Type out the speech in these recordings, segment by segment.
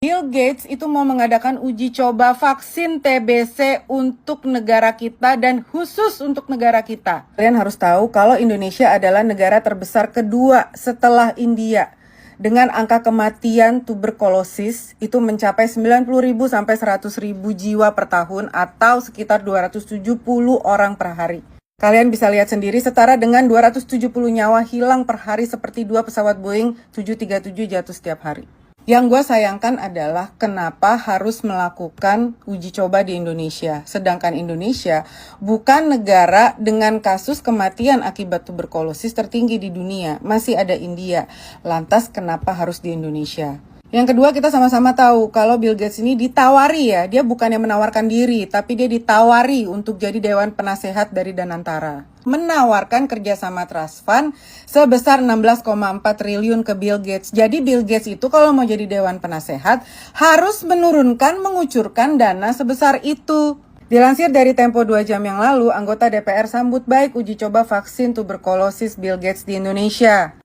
Bill Gates itu mau mengadakan uji coba vaksin TBC untuk negara kita dan khusus untuk negara kita. Kalian harus tahu kalau Indonesia adalah negara terbesar kedua setelah India. Dengan angka kematian tuberkulosis itu mencapai 90.000 sampai 100.000 jiwa per tahun atau sekitar 270 orang per hari. Kalian bisa lihat sendiri setara dengan 270 nyawa hilang per hari seperti 2 pesawat Boeing 737 jatuh setiap hari. Yang gue sayangkan adalah kenapa harus melakukan uji coba di Indonesia. Sedangkan Indonesia bukan negara dengan kasus kematian akibat tuberkulosis tertinggi di dunia. Masih ada India. Lantas kenapa harus di Indonesia? Yang kedua, kita sama-sama tahu kalau Bill Gates ini ditawari ya. Dia bukannya menawarkan diri, tapi dia ditawari untuk jadi Dewan Penasehat dari Danantara. Menawarkan kerjasama Trust Fund sebesar 16,4 triliun ke Bill Gates. Jadi Bill Gates itu kalau mau jadi Dewan Penasehat harus mengucurkan dana sebesar itu. Dilansir dari Tempo 2 jam yang lalu, anggota DPR sambut baik uji coba vaksin tuberkulosis Bill Gates di Indonesia.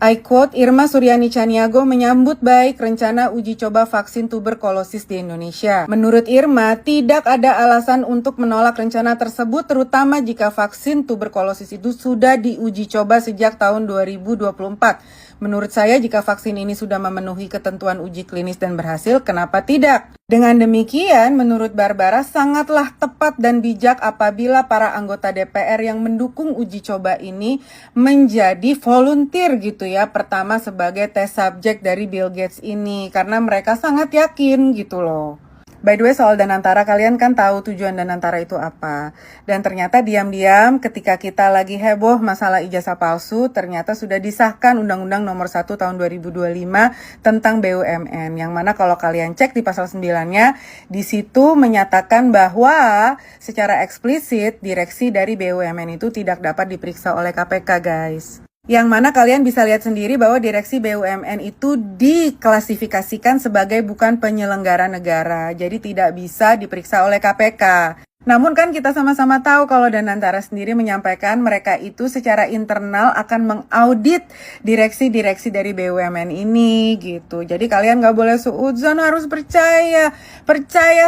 I quote, Irma Suryani Chaniago menyambut baik rencana uji coba vaksin tuberkulosis di Indonesia. Menurut Irma, tidak ada alasan untuk menolak rencana tersebut, terutama jika vaksin tuberkulosis itu sudah diuji coba sejak tahun 2024. Menurut saya, jika vaksin ini sudah memenuhi ketentuan uji klinis dan berhasil, kenapa tidak? Dengan demikian, menurut Barbara, sangatlah tepat dan bijak apabila para anggota DPR yang mendukung uji coba ini menjadi volunteer gitu ya, pertama sebagai test subject dari Bill Gates ini, karena mereka sangat yakin gitu loh. By the way, soal Danantara, kalian kan tahu tujuan Danantara itu apa. Dan ternyata diam-diam ketika kita lagi heboh masalah ijazah palsu, ternyata sudah disahkan Undang-Undang Nomor 1 Tahun 2025 tentang BUMN. Yang mana kalau kalian cek di pasal 9-nya, di situ menyatakan bahwa secara eksplisit direksi dari BUMN itu tidak dapat diperiksa oleh KPK, guys. Yang mana kalian bisa lihat sendiri bahwa direksi BUMN itu diklasifikasikan sebagai bukan penyelenggara negara, jadi tidak bisa diperiksa oleh KPK. Namun kan kita sama-sama tahu kalau Danantara sendiri menyampaikan mereka itu secara internal akan mengaudit direksi-direksi dari BUMN ini gitu. Jadi kalian gak boleh suudzon, harus percaya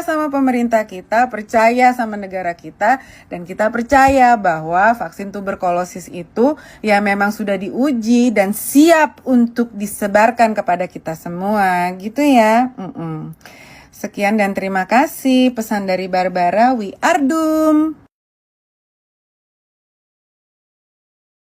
sama pemerintah kita, percaya sama negara kita, dan kita percaya bahwa vaksin tuberkulosis itu ya memang sudah diuji dan siap untuk disebarkan kepada kita semua gitu ya. Sekian dan terima kasih pesan dari Barbara, we are doomed.